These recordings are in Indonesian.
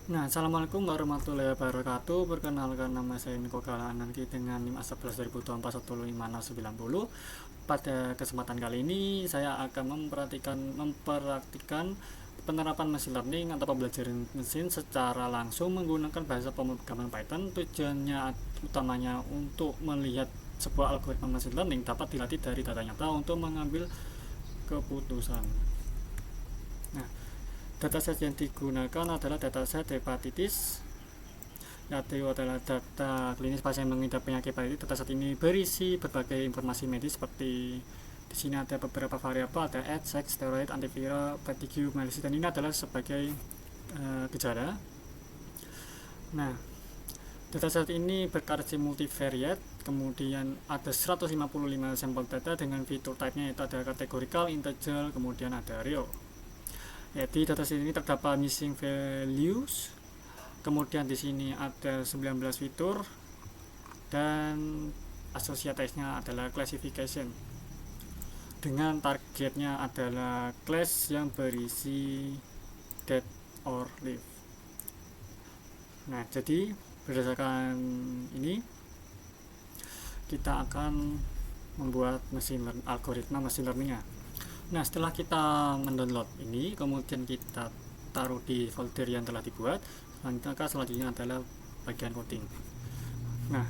Nah, assalamualaikum warahmatullahi wabarakatuh. Perkenalkan, nama saya Niko Galananki dengan NIM A11 2024 Pada kesempatan kali ini saya akan mempraktikkan penerapan machine learning atau pembelajaran mesin secara langsung menggunakan bahasa pemrograman Python. Tujuannya utamanya untuk melihat sebuah algoritma machine learning dapat dilatih dari data nyata untuk mengambil keputusan. Nah, dataset yang digunakan adalah dataset hepatitis, yaitu adalah data klinis pasien mengidap penyakit hepatitis. Dataset ini berisi berbagai informasi medis seperti di sini ada beberapa variabel, ada age, sex, steroid, antiviral, fatigue, malaise, dan ini adalah sebagai gejala. Nah, dataset ini bervariasi multivariate, kemudian ada 155 sampel data dengan fitur type-nya, yaitu ada categorical, integer, kemudian ada real. Di dataset ini terdapat missing values, kemudian di sini ada 19 fitur, dan asosiatasnya adalah classification. Dengan targetnya adalah class yang berisi dead or live. Nah, jadi berdasarkan ini kita akan membuat algoritma machine learning-nya. Nah, setelah kita mendownload ini, kemudian kita taruh di folder yang telah dibuat. Selanjutnya adalah bagian coding. Nah,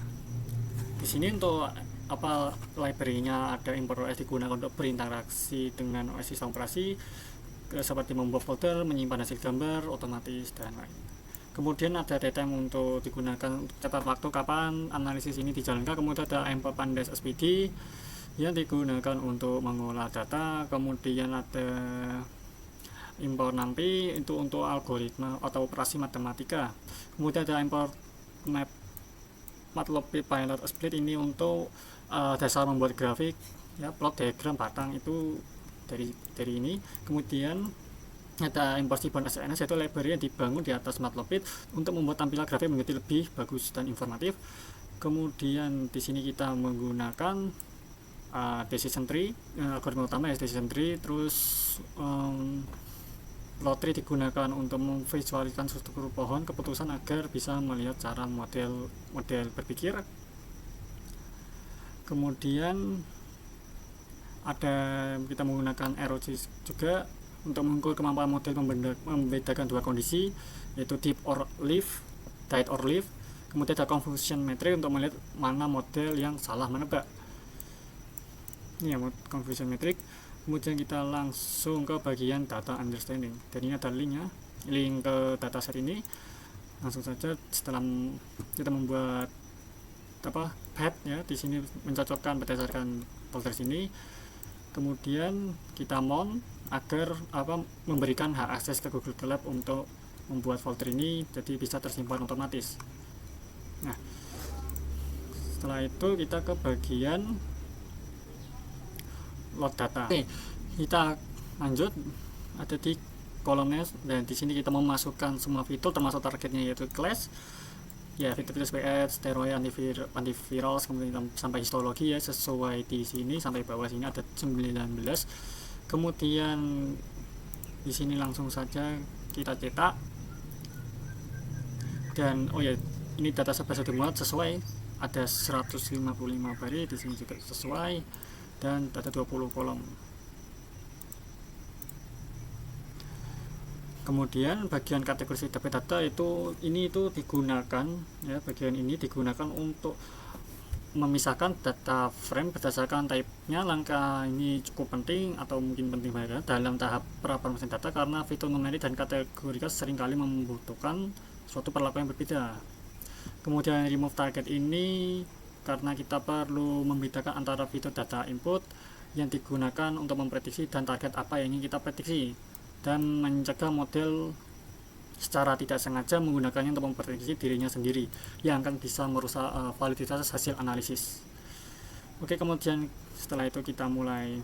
di sini untuk library-nya ada import OS digunakan untuk berinteraksi dengan OS sistem operasi, seperti membuat folder, menyimpan hasil gambar otomatis, dan lain. Kemudian ada datetime untuk digunakan catat waktu kapan analisis ini dijalankan. Kemudian ada import pandas SPD yang digunakan untuk mengolah data. Kemudian ada import NumPy itu untuk algoritma atau operasi matematika. Kemudian ada import Matplotlib pilot split ini untuk dasar membuat grafik, ya, plot diagram batang itu dari ini. Kemudian ada import Seaborn SNS, yaitu library yang dibangun di atas Matplotlib untuk membuat tampilan grafik menjadi lebih bagus dan informatif. Kemudian di sini kita menggunakan decision tree, algoritma utama ya decision tree. Terus plot tree digunakan untuk memvisualisasikan struktur pohon keputusan agar bisa melihat cara model berpikir. Kemudian kita menggunakan ROC juga untuk mengukur kemampuan model membedakan dua kondisi, yaitu deep or live, died or live. Kemudian ada confusion metric untuk melihat mana model yang salah menebak. Ini ya, confusion metric. Kemudian kita langsung ke bagian data understanding, dan ini ada link ke dataset ini. Langsung saja setelah kita membuat path, ya, di sini mencocokkan berdasarkan folder sini. Kemudian kita mount agar memberikan hak akses ke Google Colab untuk membuat folder ini, jadi bisa tersimpan otomatis. Nah, setelah itu kita ke bagian load data. Oke, kita lanjut, ada di kolomnya, dan di sini kita memasukkan semua fitur termasuk targetnya, yaitu class, ya, fitur-fitur seperti steroid, antiviral, kemudian sampai histologi, ya, sesuai di sini. Sampai bawah sini ada 19. Kemudian di sini langsung saja kita cetak, dan ini data sudah dimuat sesuai, ada 155 baris, di sini juga sesuai, dan ada 20 kolom. Kemudian bagian kategori data itu digunakan, ya, bagian ini digunakan untuk memisahkan data frame berdasarkan type-nya. Langkah ini cukup penting atau mungkin penting banget dalam tahap peraparan data, karena fitur numerik dan kategorikan seringkali membutuhkan suatu perlakuan yang berbeda. Kemudian remove target ini karena kita perlu membedakan antara fitur data input yang digunakan untuk memprediksi dan target apa yang ingin kita prediksi, dan mencegah model secara tidak sengaja menggunakannya untuk memprediksi dirinya sendiri yang akan bisa merusak validitas hasil analisis. Oke, kemudian setelah itu kita mulai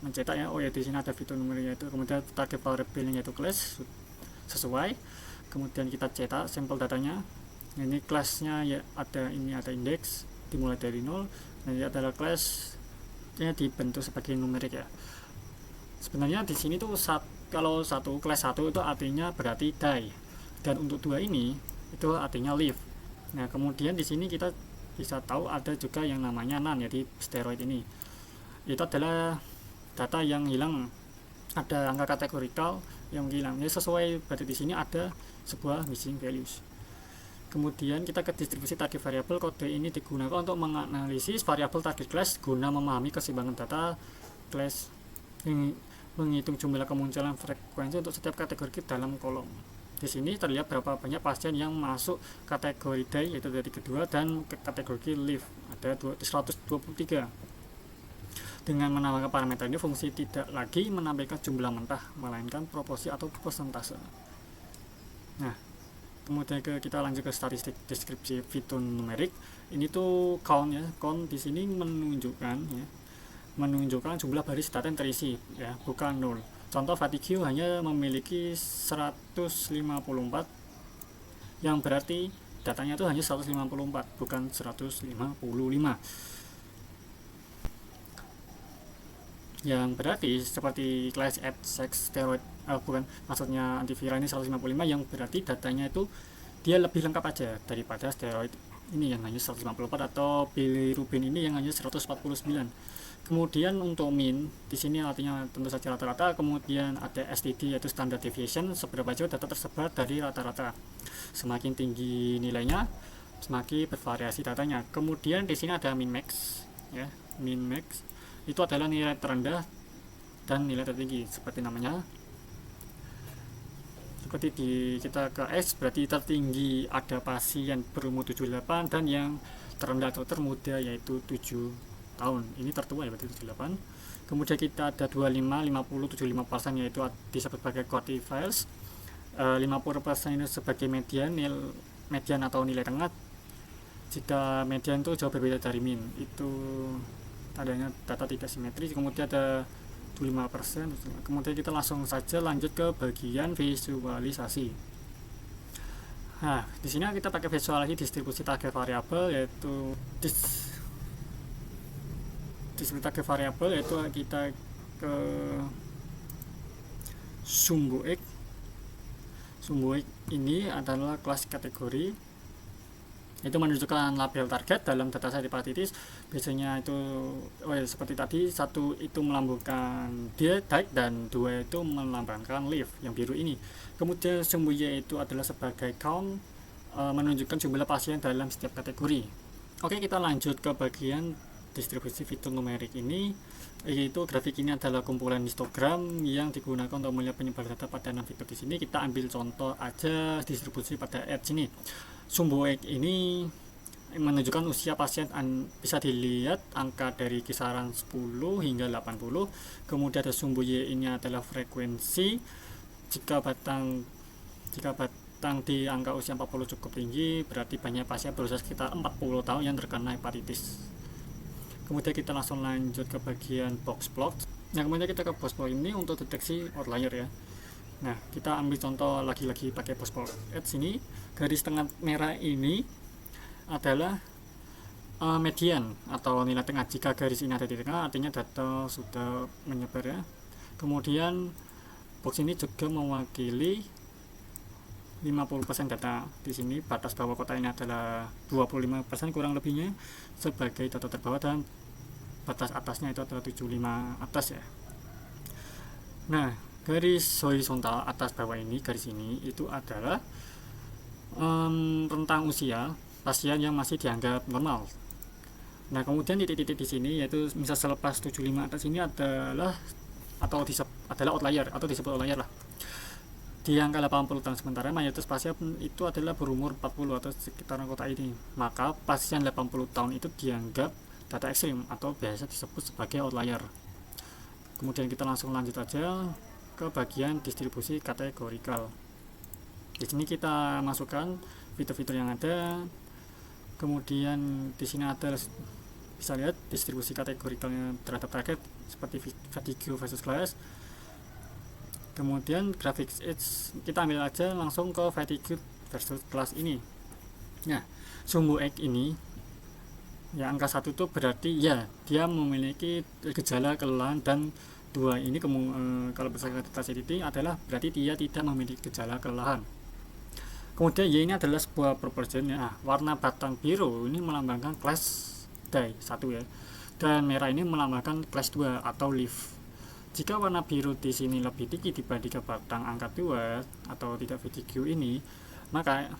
mencetak, ya. Di sini ada fitur numerik, yaitu kemudian target variable yaitu class sesuai. Kemudian kita cetak sampel datanya. Ini kelasnya, ya, ada index dimulai dari 0, dan ini adalah kelasnya dibentuk sebagai numerik, ya. Sebenarnya di sini tuh kalau kelas 1 itu artinya berarti die, dan untuk 2 ini itu artinya live. Nah, kemudian di sini kita bisa tahu ada juga yang namanya none ya di steroid ini. Itu adalah data yang hilang, ada angka kategorikal yang hilang. Ya sesuai berarti di sini ada sebuah missing values. Kemudian kita ke distribusi target variabel. Kode ini digunakan untuk menganalisis variabel target class guna memahami keseimbangan data class, menghitung jumlah kemunculan frekuensi untuk setiap kategori dalam kolom. Di sini terlihat berapa banyak pasien yang masuk kategori die, yaitu dari kedua, dan ke kategori live ada 123. Dengan menambahkan parameter ini, fungsi tidak lagi menampilkan jumlah mentah, melainkan proporsi atau persentase. Nah, kemudian kita lanjut ke statistik deskripsi fitur numerik. Ini tuh count ya. Count di sini menunjukkan jumlah baris data yang terisi ya, bukan nol. Contoh fatigue hanya memiliki 154, yang berarti datanya itu hanya 154, bukan 155. Yang berarti seperti class at sex steroid, maksudnya antiviral ini 155, yang berarti datanya itu dia lebih lengkap aja daripada steroid ini yang hanya 154, atau bilirubin ini yang hanya 149. Kemudian untuk min di sini artinya tentu saja rata-rata. Kemudian ada STD yaitu standard deviation, seberapa jauh data tersebar dari rata-rata. Semakin tinggi nilainya, semakin bervariasi datanya. Kemudian di sini ada min max ya. Min max itu adalah nilai terendah dan nilai tertinggi seperti namanya. Seperti kita ke X berarti tertinggi ada pasien berumur 78, dan yang terendah atau termuda yaitu 7 tahun. Ini tertua ya, berarti 78. Kemudian kita ada 25, 50, 75% yaitu disebut sebagai quartiles. 50% ini sebagai median atau nilai tengah. Jika median itu jauh berbeda dari min, itu adanya data tidak simetris. Kemudian ada 25%. Kemudian kita langsung saja lanjut ke bagian visualisasi. Nah, di sini kita pakai visualisasi distribusi target variabel, yaitu distribusi target variabel, yaitu kita ke sumbu X. Sumbu X ini adalah kelas kategori, itu menunjukkan label target dalam dataset hepatitis. Biasanya itu seperti tadi, satu itu melambangkan die, dan dua itu melambangkan live yang biru ini. Kemudian sumbu Y itu adalah sebagai count, menunjukkan jumlah pasien dalam setiap kategori. Oke, kita lanjut ke bagian distribusi fitur numerik ini, yaitu grafik ini adalah kumpulan histogram yang digunakan untuk melihat penyebaran data pada 6 fitur. Di sini kita ambil contoh aja distribusi pada X ini. Sumbu X ini menunjukkan usia pasien, bisa dilihat angka dari kisaran 10 hingga 80. Kemudian ada sumbu Y ini adalah frekuensi. Jika batang di angka usia 40 cukup tinggi, berarti banyak pasien berusia sekitar 40 tahun yang terkena hepatitis. Kemudian kita langsung lanjut ke bagian box plot. Nah, kemudian kita ke box plot ini untuk deteksi outlier ya. Nah, kita ambil contoh lagi-lagi pakai box plot. Sini garis tengah merah ini adalah median atau nilai tengah. Jika garis ini ada di tengah, artinya data sudah menyebar ya. Kemudian box ini juga mewakili 50% data. Di sini batas bawah kotak ini adalah 25% kurang lebihnya sebagai data terbawah, dan batas atasnya itu adalah 75 atas ya. Nah, garis horizontal atas bawah ini, garis ini itu adalah rentang usia pasien yang masih dianggap normal. Nah, kemudian titik-titik di sini yaitu misal selepas 75 atas ini adalah outlier atau disebut outlier lah. Di angka 80 tahun sementara mayoritas pasien itu adalah berumur 40 atau sekitaran kotak ini. Maka pasien 80 tahun itu dianggap data ekstrim atau biasa disebut sebagai outlier. Kemudian kita langsung lanjut aja ke bagian distribusi kategorikal. Di sini kita masukkan fitur-fitur yang ada. Kemudian di sini ada, bisa lihat distribusi kategorikalnya terhadap target seperti fatigue versus class. Kemudian graphics X kita ambil aja langsung ke fatigue versus class ini. Nah, sumbu X ini ya angka 1 itu berarti ya dia memiliki gejala kelelahan dan dua ini kalau berdasarkan data CDT adalah berarti dia tidak memiliki gejala kelelahan. Kemudian Y ini adalah sebuah proportion ya. Warna batang biru ini melambangkan class day 1 ya. Dan merah ini melambangkan class 2 atau leaf. Jika warna biru di sini lebih tinggi dibandingkan batang angka 2 atau tidak VTQ ini, maka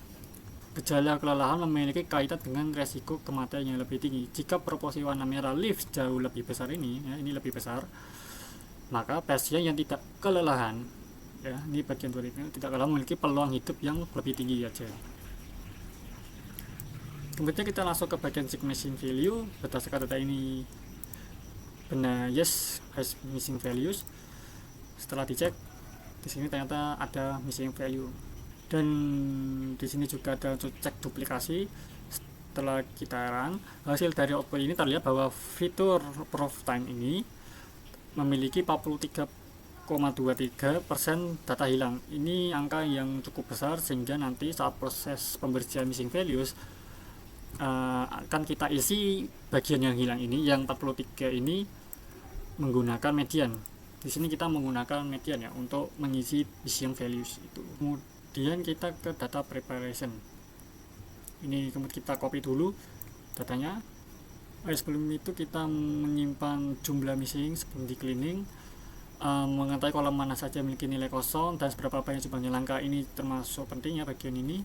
gejala kelelahan memiliki kaitan dengan resiko kematian yang lebih tinggi. Jika proporsi warna merah leaf jauh lebih besar ini, ya, ini lebih besar, maka pasien yang tidak kelelahan, ya, ini bagian turunnya tidak kelelahan memiliki peluang hidup yang lebih tinggi aja. Kemudian kita langsung ke bagian check missing value. Berdasarkan data ini benar, yes, has missing values. Setelah dicek, di sini ternyata ada missing value. Dan di sini juga ada untuk cek duplikasi. Setelah kita run, hasil dari output ini terlihat bahwa fitur proof time ini memiliki 43,23% data hilang. Ini angka yang cukup besar sehingga nanti saat proses pembersihan missing values akan kita isi bagian yang hilang ini, yang 43 ini menggunakan median. Di sini kita menggunakan median ya untuk mengisi missing values itu. Kemudian kita ke data preparation. Ini kemudian kita copy dulu datanya. Sebelum itu kita menyimpan jumlah missing sebelum di cleaning, mengetahui kolom mana saja memiliki nilai kosong dan seberapa banyak jumlahnya. Langkah ini termasuk pentingnya bagian ini,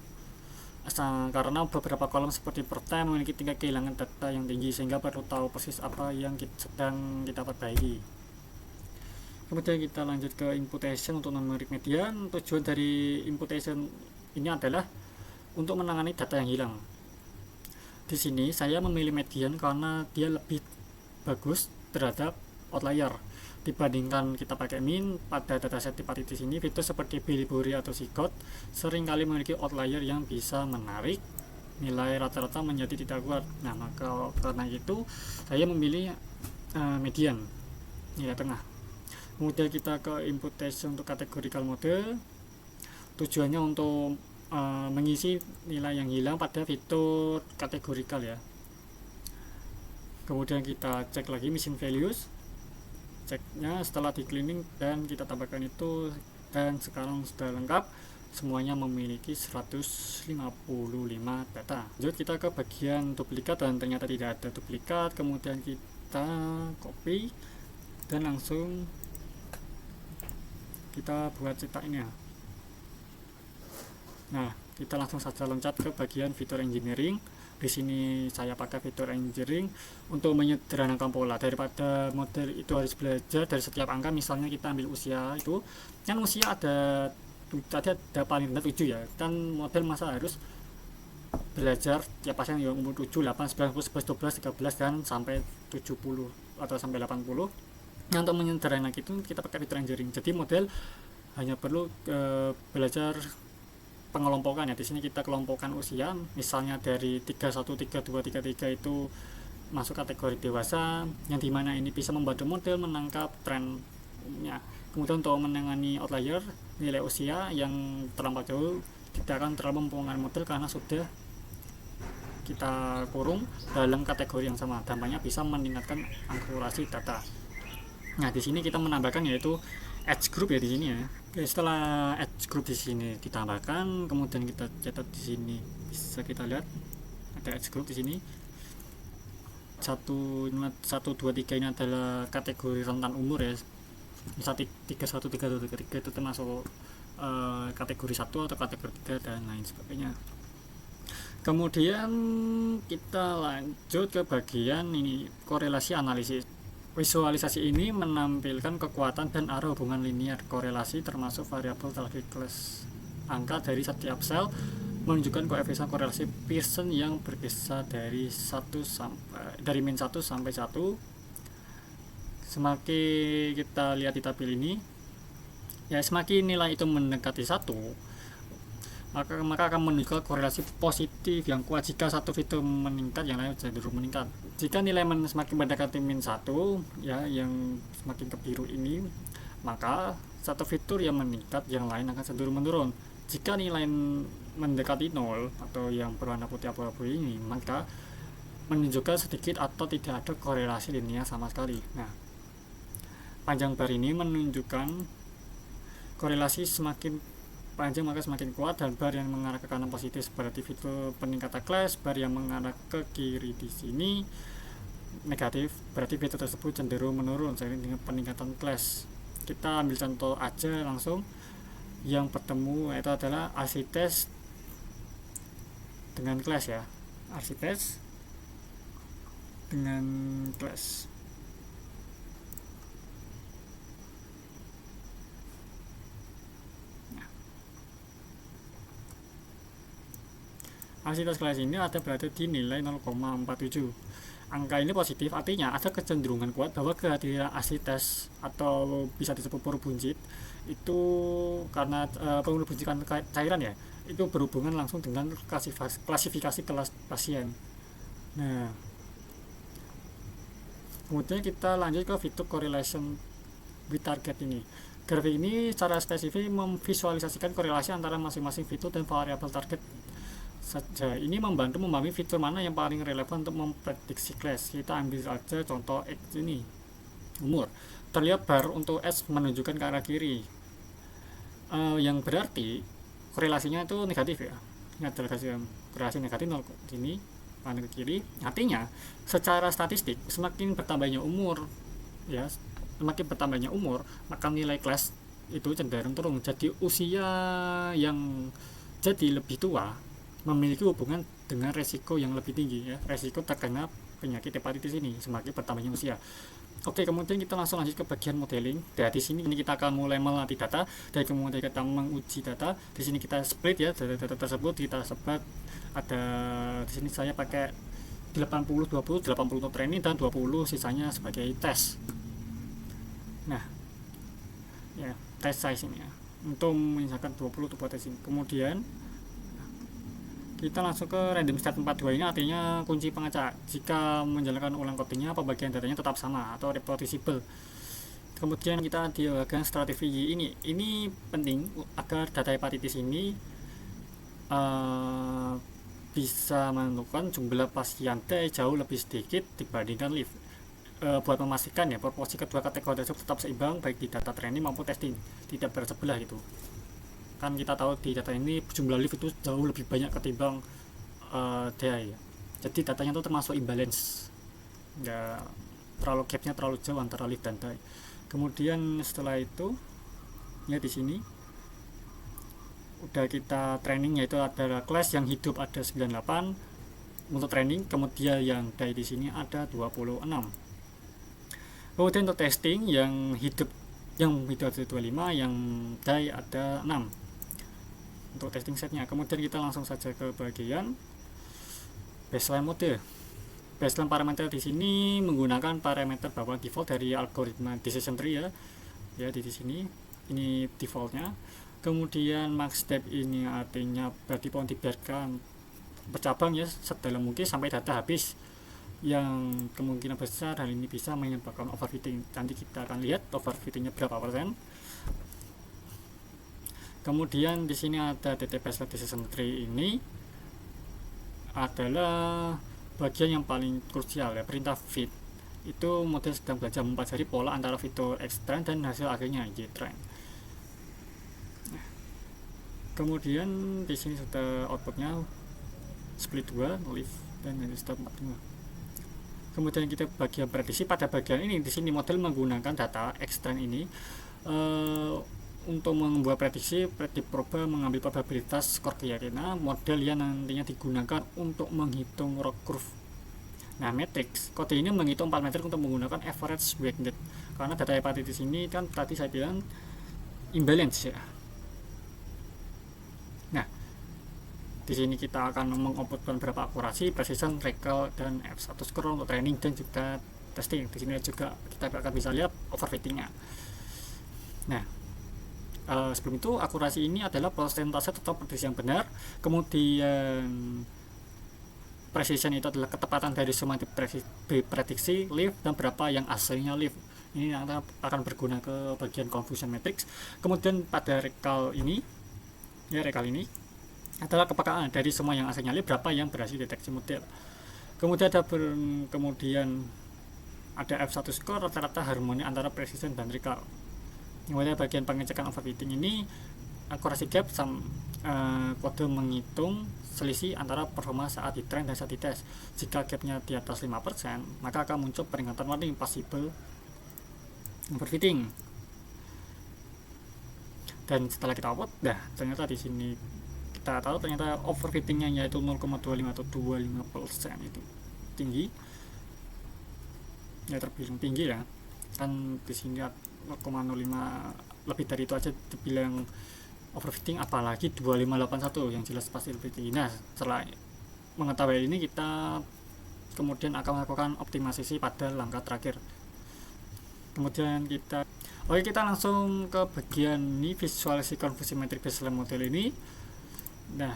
karena beberapa kolom seperti per time memiliki tingkat kehilangan data yang tinggi sehingga perlu tahu persis apa yang sedang kita perbaiki. Kemudian kita lanjut ke imputation untuk numeric median. Tujuan dari imputation ini adalah untuk menangani data yang hilang. Di sini saya memilih median karena dia lebih bagus terhadap outlier dibandingkan kita pakai min. Pada dataset hepatitis ini, fitur seperti biliburi atau sigot seringkali memiliki outlier yang bisa menarik nilai rata-rata menjadi tidak kuat. Nah, maka karena itu saya memilih median, nilai tengah. Kemudian kita ke imputation untuk categorical mode. Tujuannya untuk mengisi nilai yang hilang pada fitur kategorikal ya. Kemudian kita cek lagi missing values, ceknya setelah di cleaning dan kita tambahkan itu, dan sekarang sudah lengkap, semuanya memiliki 155 data. Lanjut kita ke bagian duplikat dan ternyata tidak ada duplikat. Kemudian kita copy dan langsung kita buat cetaknya. Nah, kita langsung saja loncat ke bagian fitur engineering. Di sini saya pakai fitur engineering untuk menyederhanakan pola. Daripada model itu harus belajar dari setiap angka, misalnya kita ambil usia itu, kan usia ada paling rendah 7 ya. Dan model masa harus belajar tiap pasien yang umur 7, 8, 9, 10, 11, 12, 13 dan sampai 70 atau sampai 80. Nah, untuk menyederhanakan itu kita pakai fitur engineering. Jadi model hanya perlu belajar pengelompokan ya. Di sini kita kelompokkan usia, misalnya dari 31, 32, 33 itu masuk kategori dewasa, yang dimana ini bisa membantu model menangkap trennya. Kemudian untuk menangani outlier, nilai usia yang terlampau jauh tidak akan terlalu mempengaruhi model karena sudah kita kurung dalam kategori yang sama. Dampaknya bisa meningkatkan akurasi data. Nah, di sini kita menambahkan yaitu age group ya di sini ya. Oke, setelah age group di sini ditambahkan, kemudian kita catat di sini bisa kita lihat ada age group di sini. 1, 2, 3 ini adalah kategori rentan umur ya. Misalnya 31, 32, 33 itu termasuk kategori 1 atau kategori 3 dan lain sebagainya. Kemudian kita lanjut ke bagian ini, korelasi analisis. Visualisasi ini menampilkan kekuatan dan arah hubungan linear korelasi termasuk variabel target class. Angka dari setiap sel menunjukkan koefisien korelasi Pearson yang berkisar dari min 1 sampai 1. Semakin kita lihat di tabel ini, ya semakin nilai itu mendekati 1, maka akan menunjukkan korelasi positif yang kuat. Jika satu fitur meningkat, yang lain cenderung meningkat. Jika nilai semakin mendekati min 1 ya, yang semakin ke biru ini, maka satu fitur yang meningkat, yang lain akan cenderung menurun. Jika nilai mendekati 0 atau yang berwarna putih abu-abu ini, maka menunjukkan sedikit atau tidak ada korelasi linear sama sekali. Nah, panjang bar ini menunjukkan korelasi semakin panjang maka semakin kuat, dan bar yang mengarah ke kanan positif berarti fitur peningkatan class, bar yang mengarah ke kiri di sini negatif berarti fitur tersebut cenderung menurun seiring dengan peningkatan class. Kita ambil contoh aja langsung, yang bertemu itu adalah RC test dengan class ya, RC test dengan class. Hasil kelas ini ada berada di nilai 0,47. Angka ini positif, artinya ada kecenderungan kuat bahwa kehadiran asites atau bisa disebut purubunjit itu karena purubunjitan cairan ya, itu berhubungan langsung dengan klasifikasi kelas pasien. Nah, kemudian kita lanjut ke fitur correlation with target ini. Grafik ini secara spesifik memvisualisasikan korelasi antara masing-masing fitur dan variabel target saja. Ini membantu memahami fitur mana yang paling relevan untuk memprediksi class. Kita ambil saja contoh X ini, umur. Terlihat bar untuk S menunjukkan ke arah kiri, yang berarti korelasinya itu negatif ya. Ini adalah korelasi negatif 0 sini ke kiri. Artinya secara statistik semakin bertambahnya umur ya, semakin bertambahnya umur maka nilai class itu cenderung turun. Jadi usia yang jadi lebih tua memiliki hubungan dengan resiko yang lebih tinggi ya, resiko terkena penyakit hepatitis ini semakin bertambahnya usia. Oke, kemudian kita langsung lanjut ke bagian modeling. Nah, di sini kita akan mulai melatih data, dan kemudian kita menguji data. Di sini kita split ya, data tersebut kita sebat. Ada di sini saya pakai 80 20, 80 untuk training dan 20 sisanya sebagai tes. Nah, ya, tes size ini ya. Untuk misalkan 20 untuk tes ini. Kemudian kita langsung ke random stat 42, ini artinya kunci pengacak. Jika menjalankan ulang codingnya, pembagian datanya tetap sama atau reproducible. Kemudian kita di bagian strategi ini penting agar data hepatitis ini bisa menentukan jumlah pasien T jauh lebih sedikit dibandingkan live. Buat memastikan ya proporsi kedua kategori tersebut tetap seimbang baik di data training maupun testing, tidak bersebelah gitu. Kan kita tahu di data ini jumlah live itu jauh lebih banyak ketimbang DI ya. Jadi datanya itu termasuk imbalance, nggak terlalu gapnya terlalu jauh antara live dan DI. Kemudian setelah itu ya di sini udah kita training, yaitu ada kelas yang hidup ada 98 untuk training, kemudian yang DI di sini ada 26. Kemudian untuk testing yang hidup ada 25, yang DI ada 6 untuk testing setnya. Kemudian kita langsung saja ke bagian baseline mode. Baseline parameter di sini menggunakan parameter bawah default dari algoritma decision tree ya. Ya di sini ini defaultnya. Kemudian max step ini artinya berarti pohon dibiarkan bercabang ya sedalam mungkin sampai data habis, yang kemungkinan besar hal ini bisa menyebabkan overfitting. Nanti kita akan lihat overfittingnya berapa persen. Kemudian di sini ada DTP decision tree, ini adalah bagian yang paling krusial ya, perintah fit. Itu model sedang belajar mempelajari pola antara fitur X trend dan hasil akhirnya Y trend. Nah, kemudian di sini sudah outputnya split 2 live dan stop 42. Kemudian kita bagian prediksi. Pada bagian ini di sini model menggunakan data X trend ini untuk membuat prediksi. Diproba mengambil probabilitas skor keyakinan model yang nantinya digunakan untuk menghitung log curve. Nah, matrix kode ini menghitung 4 metrik untuk menggunakan average weighted, karena data hepatitis ini kan tadi saya bilang imbalance ya. Nah, di sini kita akan mengoutputkan berapa akurasi, precision, recall, dan F1 score untuk training dan juga testing. Di sini juga kita akan bisa lihat overfittingnya. Nah, sebelum itu akurasi ini adalah persentase atau prediksi yang benar. Kemudian precision itu adalah ketepatan dari semua prediksi live dan berapa yang aslinya live. Ini akan berguna ke bagian confusion matrix. Kemudian pada recall ini adalah kepekaan dari semua yang aslinya live, berapa yang berhasil deteksi model. Kemudian ada kemudian ada F1 score rata-rata harmoni antara precision dan recall. Kemudian bagian pengecekan overfitting ini akurasi gap kode menghitung selisih antara performa saat di train dan saat di tes. Jika gapnya di atas 5%, maka akan muncul peringatan warning possible overfitting. Dan setelah kita upload, ternyata di sini kita tahu ternyata overfittingnya yaitu 0,25 atau 25% itu tinggi, ya terbilang tinggi ya. Kan di sini 0,05 lebih dari itu aja dibilang overfitting, apalagi 2581 yang jelas pasti lebih tinggi. Nah, setelah mengetahui ini, kita kemudian akan melakukan optimalisasi pada langkah terakhir. Kemudian kita langsung ke bagian ini, visualisasi konversi metrik baseline model ini. Nah,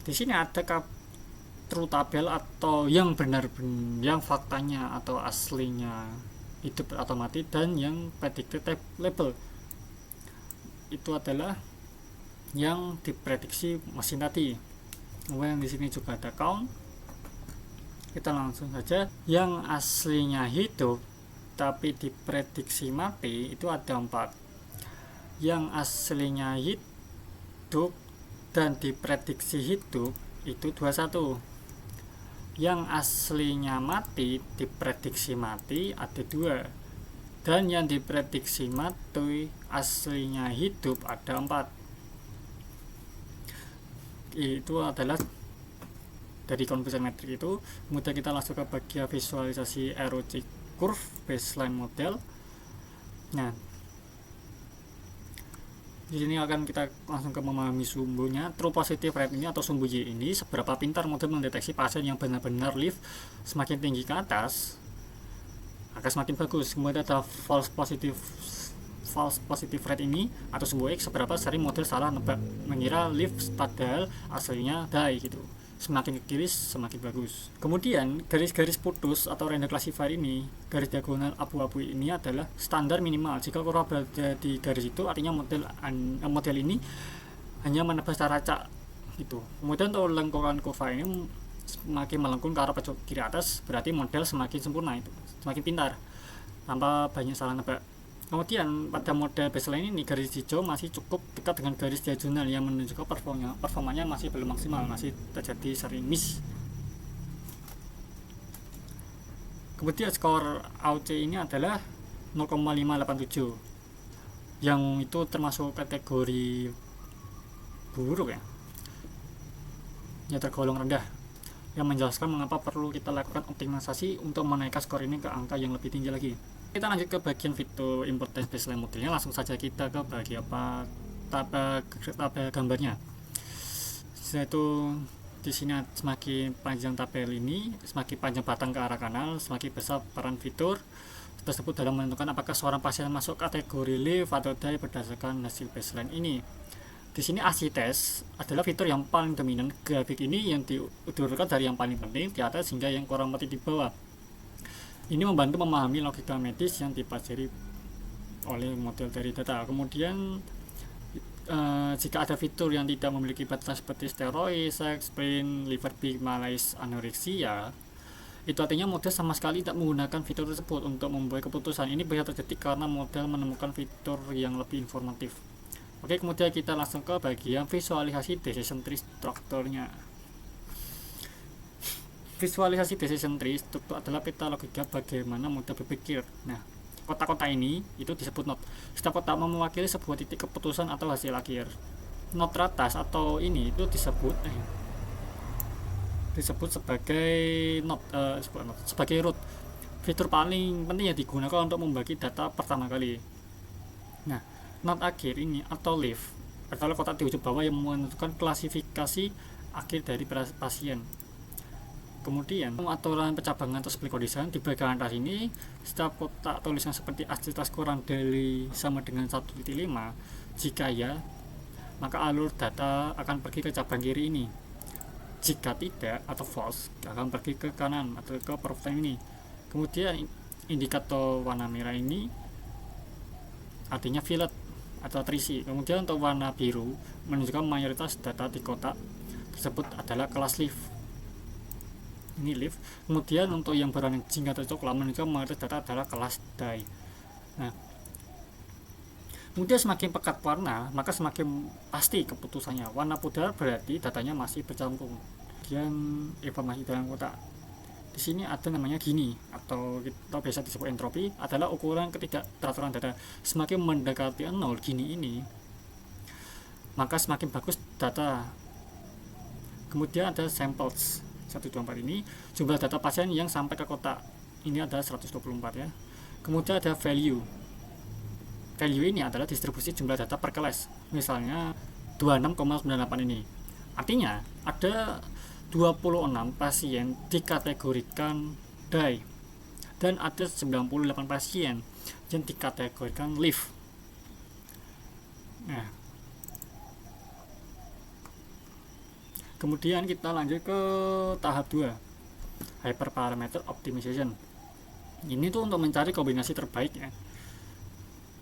di sini ada true tabel atau yang benar-benar yang faktanya atau aslinya hidup atau mati, dan yang predicted label itu adalah yang diprediksi mesin tadi. Kemudian di sini juga ada count. Kita langsung saja, yang aslinya hidup tapi diprediksi mati itu ada 4. Yang aslinya hidup dan diprediksi hidup itu 21. Yang aslinya mati diprediksi mati ada 2. Dan yang diprediksi mati aslinya hidup ada 4. Itu adalah dari konversi metrik itu. Kemudian kita langsung ke bagian visualisasi ROC curve baseline model. Nah, di sini akan kita langsung ke memahami sumbunya. True positive rate ini atau sumbu Y ini, seberapa pintar model mendeteksi pasien yang benar-benar lift semakin tinggi ke atas akan semakin bagus. Kemudian ada false positive rate ini atau sumbu X, seberapa sering model salah mengira lift padahal aslinya die gitu. Semakin ke kiri semakin bagus. Kemudian garis-garis putus atau random classifier ini, garis diagonal abu-abu ini adalah standar minimal. Jika kurang berada di garis itu, artinya model ini hanya menebas secara acak gitu. Kemudian untuk lengkungan kurva ini semakin melengkung ke arah pojok kiri atas, berarti model semakin sempurna, itu semakin pintar tanpa banyak salah nebak. Kemudian pada model baseline ini, garis hijau masih cukup dekat dengan garis diagonal yang menunjukkan performanya masih belum maksimal, masih terjadi sering miss. Kemudian skor AOC ini adalah 0,587, yang itu termasuk kategori buruk ya tergolong rendah, yang menjelaskan mengapa perlu kita lakukan optimalisasi untuk menaikkan skor ini ke angka yang lebih tinggi lagi. Kita lanjut ke bagian fitur import test baseline modelnya. Langsung saja kita ke bagian tabel gambarnya. Yaitu di sini semakin panjang tabel ini, semakin panjang batang ke arah kanan, semakin besar peran fitur tersebut dalam menentukan apakah seorang pasien masuk kategori live atau die berdasarkan hasil baseline ini. Di sini AC test adalah fitur yang paling dominan. Grafik ini yang diurutkan dari yang paling penting di atas hingga yang kurang penting di bawah. Ini membantu memahami logika medis yang dipelajari oleh model dari data. Kemudian jika ada fitur yang tidak memiliki batasan seperti steroid, sex, pain, liver peak, malaise, anoreksia, itu artinya model sama sekali tidak menggunakan fitur tersebut untuk membuat keputusan. Ini bisa terjadi karena model menemukan fitur yang lebih informatif. Oke, kemudian kita langsung ke bagian visualisasi decision tree strukturnya. Visualisasi decision tree struktur adalah peta logika bagaimana model berpikir. Nah, kotak-kotak ini itu disebut node. Setiap kotak mewakili sebuah titik keputusan atau hasil akhir. Node teratas atau ini itu disebut sebagai sebagai root. Fitur paling penting yang digunakan untuk membagi data pertama kali. Nah, node akhir ini atau leaf adalah kotak di ujung bawah yang menentukan klasifikasi akhir dari pasien. Kemudian aturan pencabangan atau split condition di bagian atas ini, setiap kotak tulisan seperti aktivitas kurang dari sama dengan 1,5, jika ya, maka alur data akan pergi ke cabang kiri ini. Jika tidak atau false, akan pergi ke kanan atau ke perputaran ini. Kemudian indikator warna merah ini artinya violet atau terisi. Kemudian untuk warna biru menunjukkan mayoritas data di kotak tersebut adalah kelas leaf. ini live. Kemudian untuk yang berwarna jingga atau coklat menunjukkan mayoritas data adalah kelas die. Nah, kemudian semakin pekat warna maka semakin pasti keputusannya. Warna pudar berarti datanya masih bercampur. Kemudian informasi dalam kotak di sini ada namanya Gini atau biasa disebut entropi, adalah ukuran ketidakteraturan data. Semakin mendekati 0 Gini ini maka semakin bagus data. Kemudian ada samples 124 ini, jumlah data pasien yang sampai ke kotak ini ada 124 ya. Kemudian ada value ini adalah distribusi jumlah data per kelas, misalnya 26,98 ini. Artinya ada 26 pasien dikategorikan die dan ada 98 pasien yang dikategorikan live. Nah, kemudian kita lanjut ke tahap 2, hyperparameter optimization. Ini tuh untuk mencari kombinasi terbaik ya.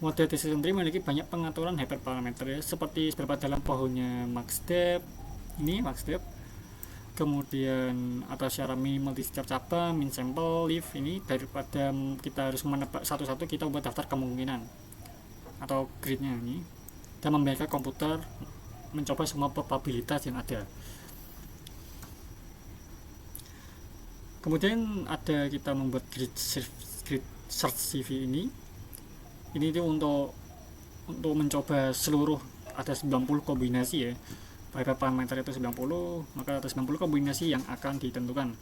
Model decision tree memiliki banyak pengaturan hyperparameter ya, seperti seberapa dalam pohonnya maxstep, ini maxstep. Kemudian atau secara minimal di setiap cabang, min sampel, live ini, daripada kita harus menebak satu-satu, kita buat daftar kemungkinan atau gridnya ini dan membiarkan komputer mencoba semua probabilitas yang ada. Kemudian ada kita membuat grid search CV ini itu untuk mencoba seluruh, ada 90 kombinasi ya. Pada parameter itu 90, maka ada 90 kombinasi yang akan ditentukan.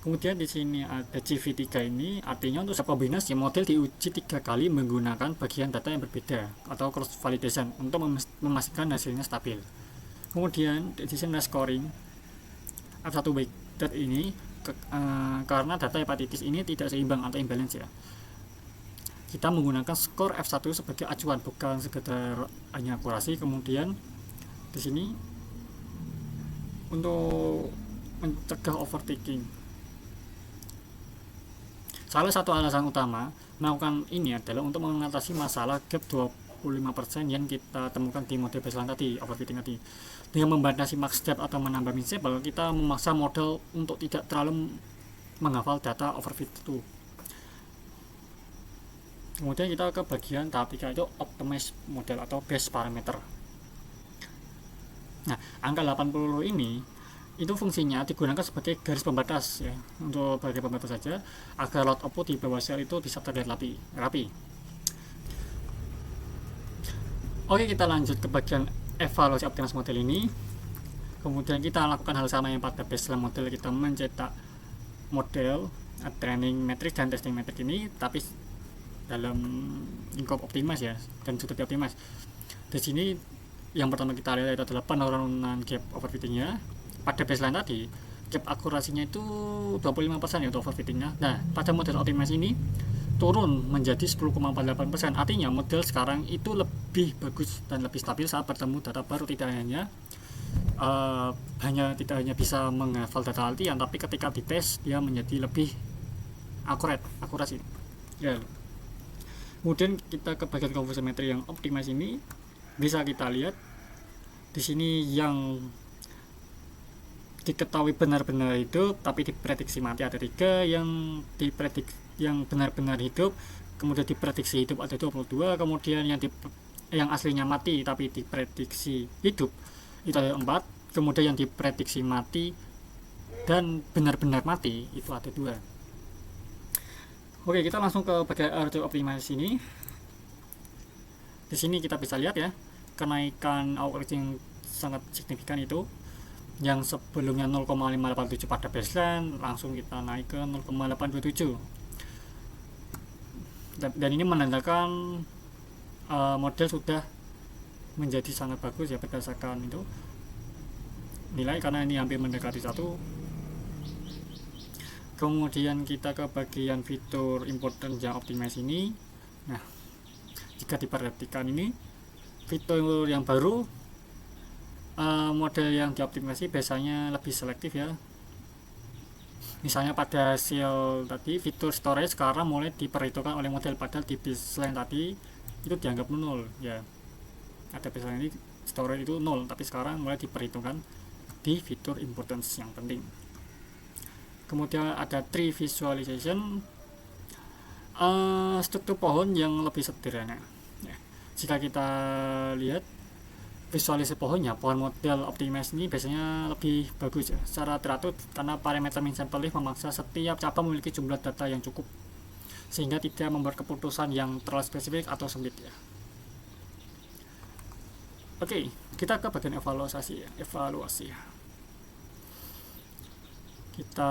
Kemudian di sini ada CV3 ini, artinya untuk setiap kombinasi model diuji 3 kali menggunakan bagian data yang berbeda atau cross validation untuk memastikan hasilnya stabil. Kemudian decision scoring F1 weighted ini karena data hepatitis ini tidak seimbang atau imbalance ya. Kita menggunakan skor F1 sebagai acuan, bukan sekedar hanya akurasi. Kemudian di sini untuk mencegah overthinking, salah satu alasan utama melakukan ini adalah untuk mengatasi masalah gap 25% yang kita temukan di model baseline tadi, overfitting tadi. Dengan membatasi max step atau menambah min sampel, kita memaksa model untuk tidak terlalu menghafal data overfit itu. Kemudian kita ke bagian tahap 3, itu optimize model atau base parameter. Nah, angka 80 ini itu fungsinya digunakan sebagai garis pembatas ya, untuk bagian pembatas saja, agar load output di bawah sel itu bisa terlihat rapi. Oke, kita lanjut ke bagian evaluasi optimasi model ini. Kemudian kita lakukan hal sama yang pada baseline model, kita mencetak model, training matrix dan testing matrix ini, tapi dalam lingkup optimize ya, dan sudah dioptimize. Di sini yang pertama kita lihat itu adalah penurunan gap overfittingnya. Pada baseline tadi gap akurasinya itu 25% ya untuk overfittingnya. Nah, pada model optimize ini turun menjadi 10,48%. Artinya model sekarang itu lebih bagus dan lebih stabil saat bertemu data baru. Tidak hanya bisa menghafal data latihan, tapi ketika dites dia menjadi lebih akurasi ya. Kemudian kita ke bagian confidence yang optimize ini, bisa kita lihat di sini yang diketahui benar-benar hidup tapi diprediksi mati ada 3, yang benar-benar hidup kemudian diprediksi hidup ada 22, kemudian yang aslinya mati tapi diprediksi hidup itu ada 4, kemudian yang diprediksi mati dan benar-benar mati itu ada 2. Oke, kita langsung ke bagian RT optimasi ini. Di sini kita bisa lihat ya, kenaikan averaging sangat signifikan itu, yang sebelumnya 0,587 pada baseline langsung kita naik ke 0,827, dan ini menandakan model sudah menjadi sangat bagus ya berdasarkan itu nilai, karena ini hampir mendekati 1. Kemudian kita ke bagian fitur important yang optimize ini. Nah, jika diperhatikan ini fitur yang baru, model yang dioptimasi biasanya lebih selektif ya. Misalnya pada hasil tadi fitur storage sekarang mulai diperhitungkan oleh model, padahal di baseline tadi itu dianggap 0 ya. Ada baseline ini storage itu 0, tapi sekarang mulai diperhitungkan di fitur importance yang penting. Kemudian ada tree visualization, struktur pohon yang lebih sederhana ya. Jika kita lihat visualisasi pohonnya, pohon model optimize ini biasanya lebih bagus ya, secara teratur, karena parameter min sample leaf memaksa setiap cabang memiliki jumlah data yang cukup sehingga tidak membuat keputusan yang terlalu spesifik atau sempit ya. Oke, kita ke bagian evaluasi ya. Kita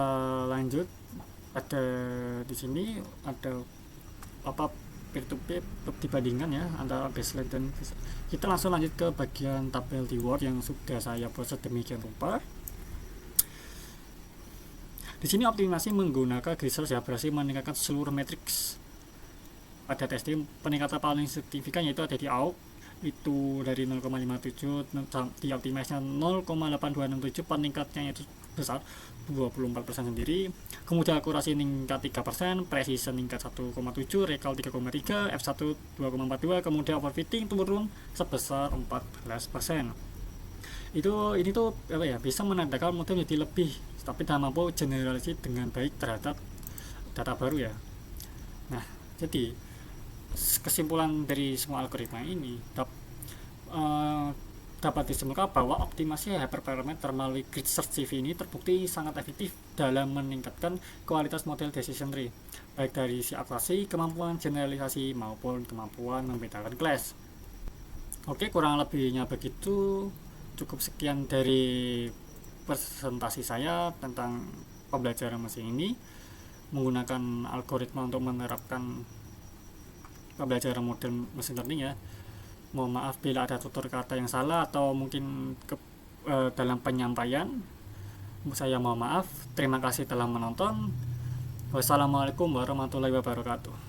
lanjut. Ada di sini ada apa, peer to peer dibandingkan ya antara baseline dan kita langsung lanjut ke bagian tabel reward yang sudah saya buat sedemikian rupa. Di sini optimasi menggunakan research ya, berhasil meningkatkan seluruh matriks pada testing. Peningkatan paling signifikan yaitu ada di AUK, itu dari 0,57, di optimize-nya 0,8267, peningkatnya itu besar 24% sendiri. Kemudian akurasi meningkat 3%, precision meningkat 1,7, recall 3,3, F1 2,42, kemudian overfitting turun sebesar 14%. Ini tuh apa ya, bisa menandakan model menjadi lebih tapi tidak mampu generalisasi dengan baik terhadap data baru ya. Nah, jadi kesimpulan dari semua algoritma ini dapat disimpulkan bahwa optimasi hyperparameter melalui grid search CV ini terbukti sangat efektif dalam meningkatkan kualitas model decision tree, baik dari sisi akurasi, kemampuan generalisasi maupun kemampuan membedakan kelas. Oke, kurang lebihnya begitu. Cukup sekian dari presentasi saya tentang pembelajaran mesin ini menggunakan algoritma untuk menerapkan pembelajaran model mesin learning ya. Mohon maaf bila ada tutur kata yang salah atau mungkin dalam penyampaian. Saya mohon maaf. Terima kasih telah menonton. Wassalamualaikum warahmatullahi wabarakatuh.